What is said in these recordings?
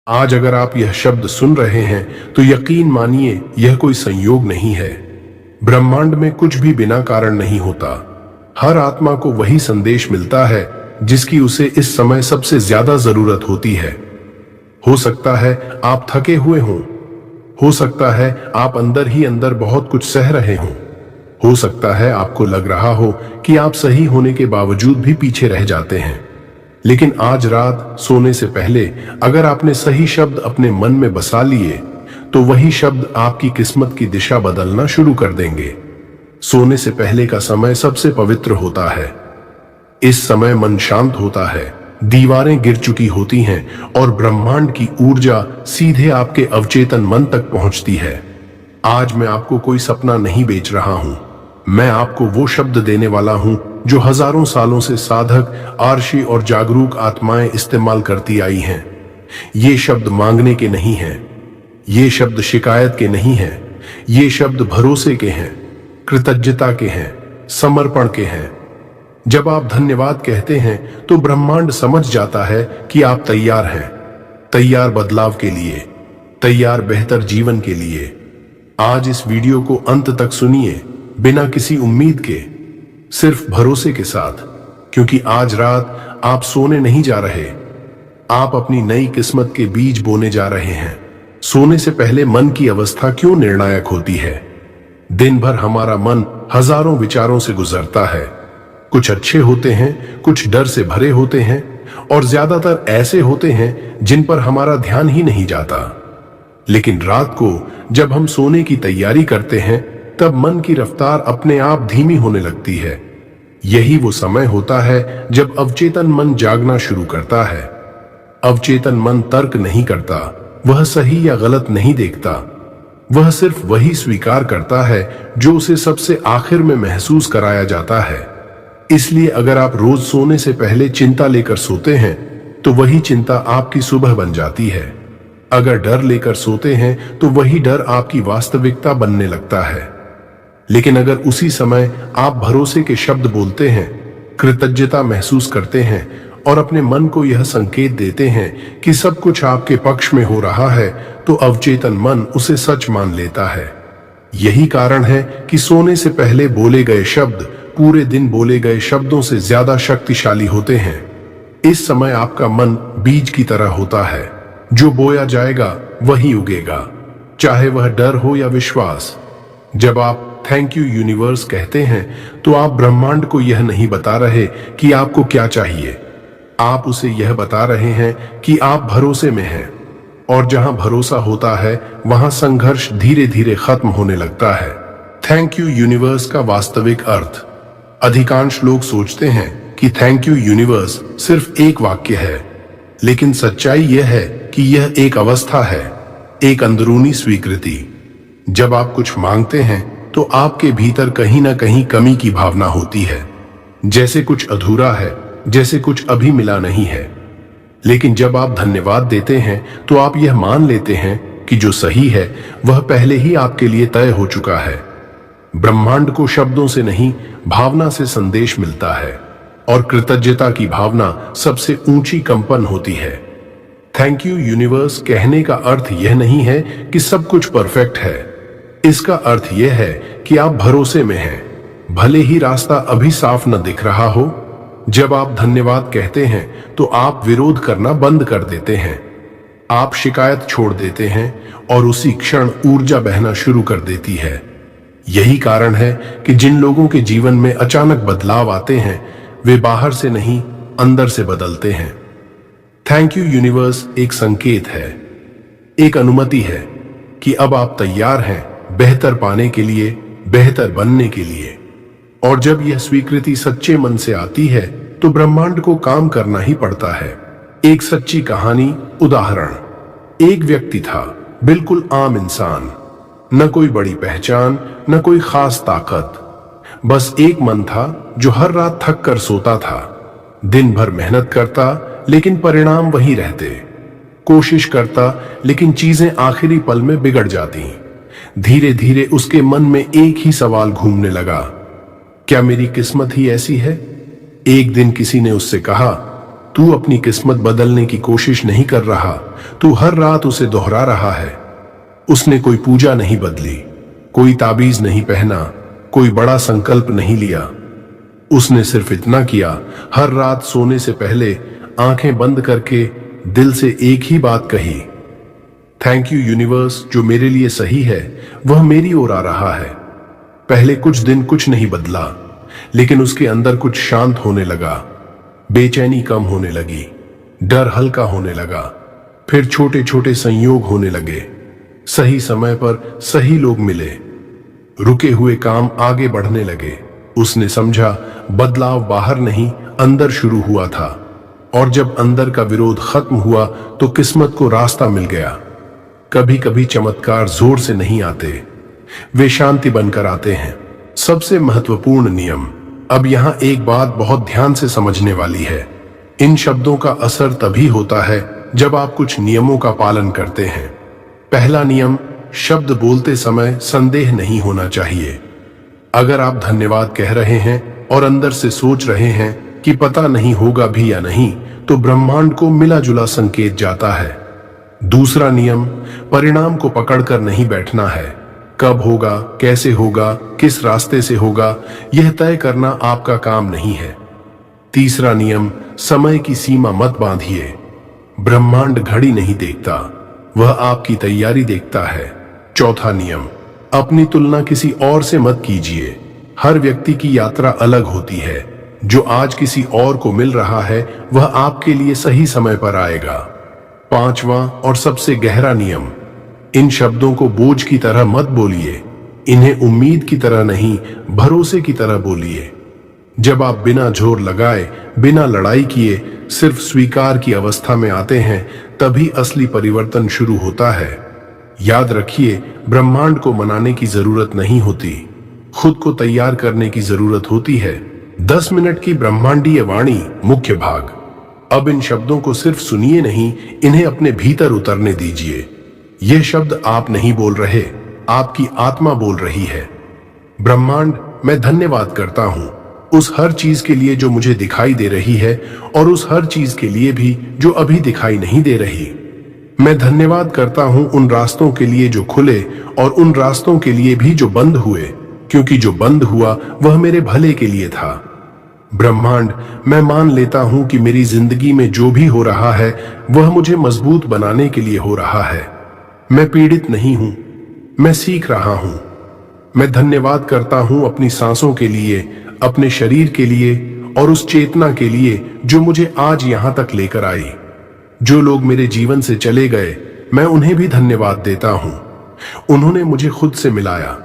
आज अगर आप यह शब्द सुन रहे हैं तो यकीन मानिए यह कोई संयोग नहीं है। ब्रह्मांड में कुछ भी बिना कारण नहीं होता। हर आत्मा को वही संदेश मिलता है जिसकी उसे इस समय सबसे ज्यादा जरूरत होती है। हो सकता है आप थके हुए हों, हो सकता है आप अंदर ही अंदर बहुत कुछ सह रहे हों, हो सकता है आपको लग रहा हो कि आप सही होने के बावजूद भी पीछे रह जाते हैं। लेकिन आज रात सोने से पहले अगर आपने सही शब्द अपने मन में बसा लिए तो वही शब्द आपकी किस्मत की दिशा बदलना शुरू कर देंगे। सोने से पहले का समय सबसे पवित्र होता है। इस समय मन शांत होता है, दीवारें गिर चुकी होती हैं और ब्रह्मांड की ऊर्जा सीधे आपके अवचेतन मन तक पहुंचती है। आज मैं आपको कोई सपना नहीं बेच रहा हूं, मैं आपको वो शब्द देने वाला हूं जो हजारों सालों से साधक, आर्षी और जागरूक आत्माएं इस्तेमाल करती आई हैं। ये शब्द मांगने के नहीं हैं, ये शब्द शिकायत के नहीं हैं, ये शब्द भरोसे के हैं, कृतज्ञता के हैं, समर्पण के हैं। जब आप धन्यवाद कहते हैं तो ब्रह्मांड समझ जाता है कि आप तैयार हैं, तैयार बदलाव के लिए, तैयार बेहतर जीवन के लिए। आज इस वीडियो को अंत तक सुनिए, बिना किसी उम्मीद के, सिर्फ भरोसे के साथ, क्योंकि आज रात आप सोने नहीं जा रहे, आप अपनी नई किस्मत के बीज बोने जा रहे हैं। सोने से पहले मन की अवस्था क्यों निर्णायक होती है? दिन भर हमारा मन हजारों विचारों से गुजरता है। कुछ अच्छे होते हैं, कुछ डर से भरे होते हैं और ज्यादातर ऐसे होते हैं जिन पर हमारा ध्यान ही नहीं जाता। लेकिन रात को जब हम सोने की तैयारी करते हैं तब मन की रफ्तार अपने आप धीमी होने लगती है। यही वो समय होता है जब अवचेतन मन जागना शुरू करता है। अवचेतन मन तर्क नहीं करता, वह सही या गलत नहीं देखता, वह सिर्फ वही स्वीकार करता है जो उसे सबसे आखिर में महसूस कराया जाता है। इसलिए अगर आप रोज सोने से पहले चिंता लेकर सोते हैं तो वही चिंता आपकी सुबह बन जाती है। अगर डर लेकर सोते हैं तो वही डर आपकी वास्तविकता बनने लगता है। लेकिन अगर उसी समय आप भरोसे के शब्द बोलते हैं, कृतज्ञता महसूस करते हैं और अपने मन को यह संकेत देते हैं कि सब कुछ आपके पक्ष में हो रहा है, तो अवचेतन मन उसे सच मान लेता है। यही कारण है कि सोने से पहले बोले गए शब्द पूरे दिन बोले गए शब्दों से ज्यादा शक्तिशाली होते हैं। इस समय आपका मन बीज की तरह होता है, जो बोया जाएगा वही उगेगा, चाहे वह डर हो या विश्वास। जब आप थैंक यू यूनिवर्स कहते हैं तो आप ब्रह्मांड को यह नहीं बता रहे कि आपको क्या चाहिए, आप उसे यह बता रहे हैं कि आप भरोसे में हैं। और जहां भरोसा होता है वहां संघर्ष धीरे धीरे खत्म होने लगता है। थैंक यू यूनिवर्स का वास्तविक अर्थ, अधिकांश लोग सोचते हैं कि थैंक यू यूनिवर्स सिर्फ एक वाक्य है, लेकिन सच्चाई यह है कि यह एक अवस्था है, एक अंदरूनी स्वीकृति। जब आप कुछ मांगते हैं तो आपके भीतर कहीं ना कहीं कमी की भावना होती है, जैसे कुछ अधूरा है, जैसे कुछ अभी मिला नहीं है। लेकिन जब आप धन्यवाद देते हैं तो आप यह मान लेते हैं कि जो सही है वह पहले ही आपके लिए तय हो चुका है। ब्रह्मांड को शब्दों से नहीं, भावना से संदेश मिलता है और कृतज्ञता की भावना सबसे ऊंची कंपन होती है। थैंक यू यूनिवर्स कहने का अर्थ यह नहीं है कि सब कुछ परफेक्ट है। इसका अर्थ यह है कि आप भरोसे में हैं, भले ही रास्ता अभी साफ न दिख रहा हो। जब आप धन्यवाद कहते हैं तो आप विरोध करना बंद कर देते हैं, आप शिकायत छोड़ देते हैं और उसी क्षण ऊर्जा बहना शुरू कर देती है। यही कारण है कि जिन लोगों के जीवन में अचानक बदलाव आते हैं वे बाहर से नहीं, अंदर से बदलते हैं। थैंक यू यूनिवर्स एक संकेत है, एक अनुमति है कि अब आप तैयार हैं बेहतर पाने के लिए, बेहतर बनने के लिए। और जब यह स्वीकृति सच्चे मन से आती है तो ब्रह्मांड को काम करना ही पड़ता है। एक सच्ची कहानी उदाहरण, एक व्यक्ति था, बिल्कुल आम इंसान, न कोई बड़ी पहचान, न कोई खास ताकत, बस एक मन था जो हर रात थक कर सोता था, दिन भर मेहनत करता लेकिन परिणाम वही रहते, कोशिश करता लेकिन चीजें आखिरी पल में बिगड़ जाती। धीरे धीरे उसके मन में एक ही सवाल घूमने लगा, क्या मेरी किस्मत ही ऐसी है? एक दिन किसी ने उससे कहा, तू अपनी किस्मत बदलने की कोशिश नहीं कर रहा, तू हर रात उसे दोहरा रहा है। उसने कोई पूजा नहीं बदली, कोई ताबीज नहीं पहना, कोई बड़ा संकल्प नहीं लिया। उसने सिर्फ इतना किया, हर रात सोने से पहले आंखें बंद करके दिल से एक ही बात कही, थैंक यू यूनिवर्स, जो मेरे लिए सही है वह मेरी ओर आ रहा है। पहले कुछ दिन कुछ नहीं बदला, लेकिन उसके अंदर कुछ शांत होने लगा। बेचैनी कम होने लगी, डर हल्का होने लगा, फिर छोटे छोटे संयोग होने लगे। सही समय पर सही लोग मिले, रुके हुए काम आगे बढ़ने लगे। उसने समझा बदलाव बाहर नहीं अंदर शुरू हुआ था, और जब अंदर का विरोध खत्म हुआ तो किस्मत को रास्ता मिल गया। कभी कभी चमत्कार जोर से नहीं आते, वे शांति बनकर आते हैं। सबसे महत्वपूर्ण नियम। अब यहां एक बात बहुत ध्यान से समझने वाली है। इन शब्दों का असर तभी होता है जब आप कुछ नियमों का पालन करते हैं। पहला नियम, शब्द बोलते समय संदेह नहीं होना चाहिए। अगर आप धन्यवाद कह रहे हैं और अंदर से सोच रहे हैं कि पता नहीं होगा भी या नहीं, तो ब्रह्मांड को मिला जुला संकेत जाता है। दूसरा नियम, परिणाम को पकड़कर नहीं बैठना है। कब होगा, कैसे होगा, किस रास्ते से होगा, यह तय करना आपका काम नहीं है। तीसरा नियम, समय की सीमा मत बांधिए। ब्रह्मांड घड़ी नहीं देखता, वह आपकी तैयारी देखता है। चौथा नियम, अपनी तुलना किसी और से मत कीजिए। हर व्यक्ति की यात्रा अलग होती है। जो आज किसी और को मिल रहा है वह आपके लिए सही समय पर आएगा। पांचवां और सबसे गहरा नियम, इन शब्दों को बोझ की तरह मत बोलिए। इन्हें उम्मीद की तरह नहीं, भरोसे की तरह बोलिए। जब आप बिना जोर लगाए, बिना लड़ाई किए, सिर्फ स्वीकार की अवस्था में आते हैं, तभी असली परिवर्तन शुरू होता है। याद रखिए, ब्रह्मांड को मनाने की जरूरत नहीं होती, खुद को तैयार करने की जरूरत होती है। 10 मिनट की ब्रह्मांडीय वाणी मुख्य भाग। अब इन शब्दों को सिर्फ सुनिए नहीं, इन्हें अपने भीतर उतरने दीजिए। ये शब्द आप नहीं बोल रहे, आपकी आत्मा बोल रही है। ब्रह्मांड, मैं धन्यवाद करता हूं उस हर चीज के लिए जो मुझे दिखाई दे रही है, और उस हर चीज के लिए भी जो अभी दिखाई नहीं दे रही। मैं धन्यवाद करता हूं उन रास्तों के लिए जो खुले, और उन रास्तों के लिए भी जो बंद हुए, क्योंकि जो बंद हुआ वह मेरे भले के लिए था। ब्रह्मांड, मैं मान लेता हूं कि मेरी जिंदगी में जो भी हो रहा है वह मुझे मजबूत बनाने के लिए हो रहा है। मैं पीड़ित नहीं हूं, मैं सीख रहा हूं। मैं धन्यवाद करता हूं अपनी सांसों के लिए, अपने शरीर के लिए, और उस चेतना के लिए जो मुझे आज यहां तक लेकर आई। जो लोग मेरे जीवन से चले गए, मैं उन्हें भी धन्यवाद देता हूं। उन्होंने मुझे खुद से मिलाया।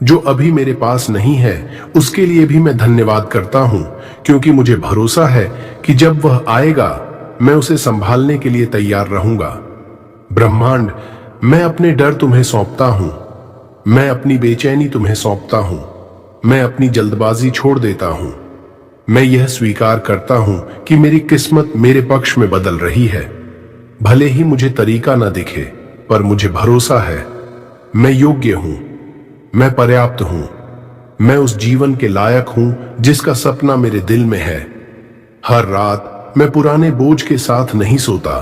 जो अभी मेरे पास नहीं है उसके लिए भी मैं धन्यवाद करता हूं, क्योंकि मुझे भरोसा है कि जब वह आएगा मैं उसे संभालने के लिए तैयार रहूंगा। ब्रह्मांड, मैं अपने डर तुम्हें सौंपता हूं, मैं अपनी बेचैनी तुम्हें सौंपता हूं, मैं अपनी जल्दबाजी छोड़ देता हूं। मैं यह स्वीकार करता हूं कि मेरी किस्मत मेरे पक्ष में बदल रही है। भले ही मुझे तरीका न दिखे, पर मुझे भरोसा है। मैं योग्य हूं, मैं पर्याप्त हूं, मैं उस जीवन के लायक हूं जिसका सपना मेरे दिल में है। हर रात मैं पुराने बोझ के साथ नहीं सोता,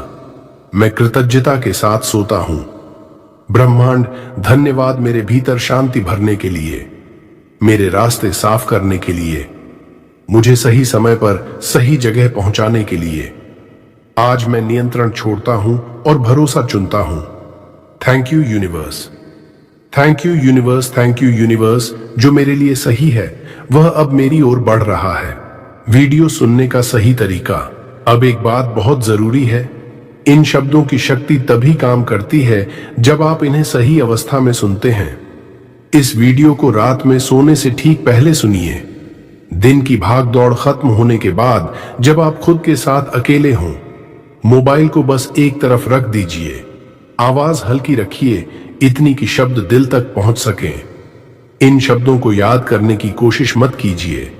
मैं कृतज्ञता के साथ सोता हूं। ब्रह्मांड, धन्यवाद मेरे भीतर शांति भरने के लिए, मेरे रास्ते साफ करने के लिए, मुझे सही समय पर सही जगह पहुंचाने के लिए। आज मैं नियंत्रण छोड़ता हूं और भरोसा चुनता हूं। Thank you universe, thank you universe, thank you universe. जो मेरे लिए सही है वह अब मेरी ओर बढ़ रहा है। वीडियो सुनने का सही तरीका। अब एक बात बहुत जरूरी है, इन शब्दों की शक्ति तभी काम करती है जब आप इन्हें सही अवस्था में सुनते हैं। इस वीडियो को रात में सोने से ठीक पहले सुनिए। दिन की भाग दौड़ खत्म होने के बाद जब आप खुद के साथ अकेले हों, मोबाइल को बस एक तरफ रख दीजिए, आवाज हल्की रखिए, इतनी कि शब्द दिल तक पहुंच सकें। इन शब्दों को याद करने की कोशिश मत कीजिए,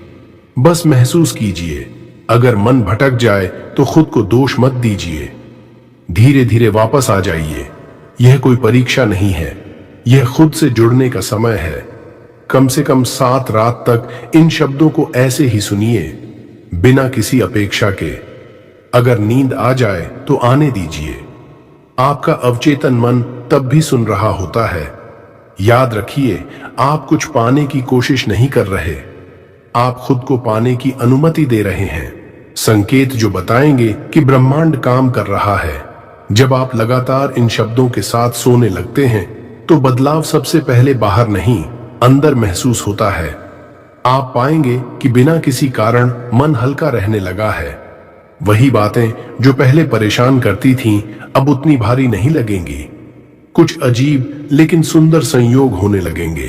बस महसूस कीजिए। अगर मन भटक जाए तो खुद को दोष मत दीजिए, धीरे धीरे वापस आ जाइए। यह कोई परीक्षा नहीं है, यह खुद से जुड़ने का समय है। कम से कम 7 रात तक इन शब्दों को ऐसे ही सुनिए, बिना किसी अपेक्षा के। अगर नींद आ जाए तो आने दीजिए। आपका अवचेतन मन तब भी सुन रहा होता है। याद रखिए, आप कुछ पाने की कोशिश नहीं कर रहे, आप खुद को पाने की अनुमति दे रहे हैं। संकेत जो बताएंगे कि ब्रह्मांड काम कर रहा है। जब आप लगातार इन शब्दों के साथ सोने लगते हैं तो बदलाव सबसे पहले बाहर नहीं, अंदर महसूस होता है। आप पाएंगे कि बिना किसी कारण मन हल्का रहने लगा है। वही बातें जो पहले परेशान करती थीं, अब उतनी भारी नहीं लगेंगी। कुछ अजीब लेकिन सुंदर संयोग होने लगेंगे।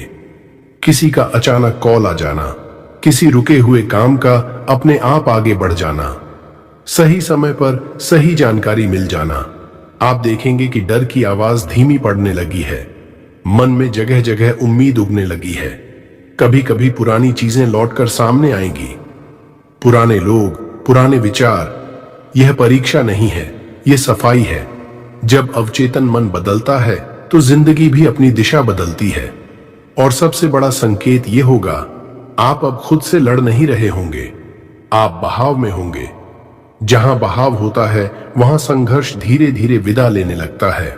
किसी का अचानक कॉल आ जाना, किसी रुके हुए काम का अपने आप आगे बढ़ जाना, सही समय पर सही जानकारी मिल जाना। आप देखेंगे कि डर की आवाज धीमी पड़ने लगी है, मन में जगह जगह उम्मीद उगने लगी है। कभी कभी पुरानी चीजें लौटकर सामने आएंगी, पुराने लोग, पुराने विचार। यह परीक्षा नहीं है, यह सफाई है। जब अवचेतन मन बदलता है तो जिंदगी भी अपनी दिशा बदलती है। और सबसे बड़ा संकेत यह होगा, आप अब खुद से लड़ नहीं रहे होंगे, आप बहाव में होंगे। जहां बहाव होता है वहां संघर्ष धीरे धीरे विदा लेने लगता है।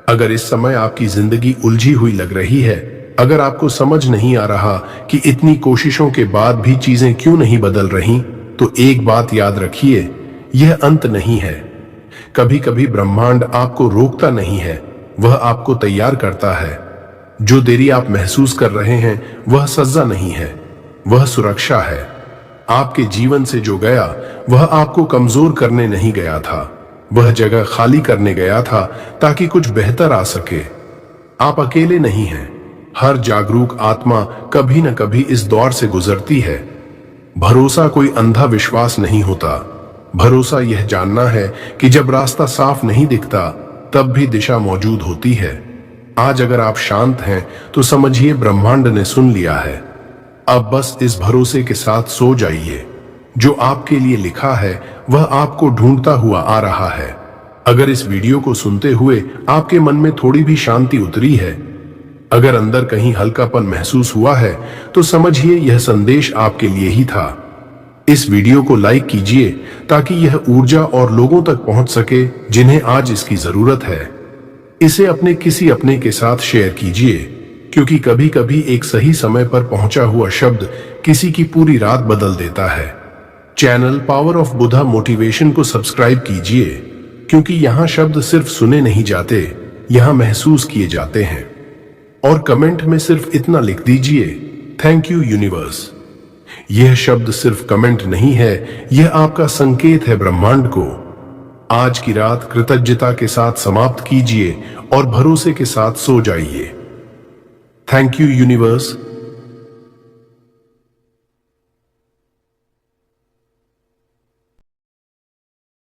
अगर इस समय आपकी जिंदगी उलझी हुई लग रही है, अगर आपको समझ नहीं आ रहा कि इतनी कोशिशों के बाद भी चीजें क्यों नहीं बदल रही, तो एक बात याद रखिए, यह अंत नहीं है। कभी कभी ब्रह्मांड आपको रोकता नहीं है, वह आपको तैयार करता है। जो देरी आप महसूस कर रहे हैं वह सजा नहीं है, वह सुरक्षा है। आपके जीवन से जो गया वह आपको कमजोर करने नहीं गया था, वह जगह खाली करने गया था ताकि कुछ बेहतर आ सके। आप अकेले नहीं हैं, हर जागरूक आत्मा कभी न कभी इस दौर से गुजरती है। भरोसा कोई अंधा विश्वास नहीं होता, भरोसा यह जानना है कि जब रास्ता साफ नहीं दिखता तब भी दिशा मौजूद होती है। आज अगर आप शांत हैं तो समझिए ब्रह्मांड ने सुन लिया है। अब बस इस भरोसे के साथ सो जाइए, जो आपके लिए लिखा है वह आपको ढूंढता हुआ आ रहा है। अगर इस वीडियो को सुनते हुए आपके मन में थोड़ी भी शांति उतरी है, अगर अंदर कहीं हल्कापन महसूस हुआ है, तो समझिए यह संदेश आपके लिए ही था। इस वीडियो को लाइक कीजिए ताकि यह ऊर्जा और लोगों तक पहुंच सके जिन्हें आज इसकी जरूरत है। इसे अपने किसी अपने के साथ शेयर कीजिए, क्योंकि कभी कभी एक सही समय पर पहुंचा हुआ शब्द किसी की पूरी रात बदल देता है। Channel power of Buddha motivation को सब्सक्राइब कीजिए, क्योंकि यहां शब्द सिर्फ सुने नहीं जाते, यहां महसूस किए जाते हैं। और कमेंट में सिर्फ इतना लिख दीजिए, थैंक यू यूनिवर्स। यह शब्द सिर्फ कमेंट नहीं है, यह आपका संकेत है ब्रह्मांड को। आज की रात कृतज्ञता के साथ समाप्त कीजिए और भरोसे के साथ सो जाइए। Thank you universe.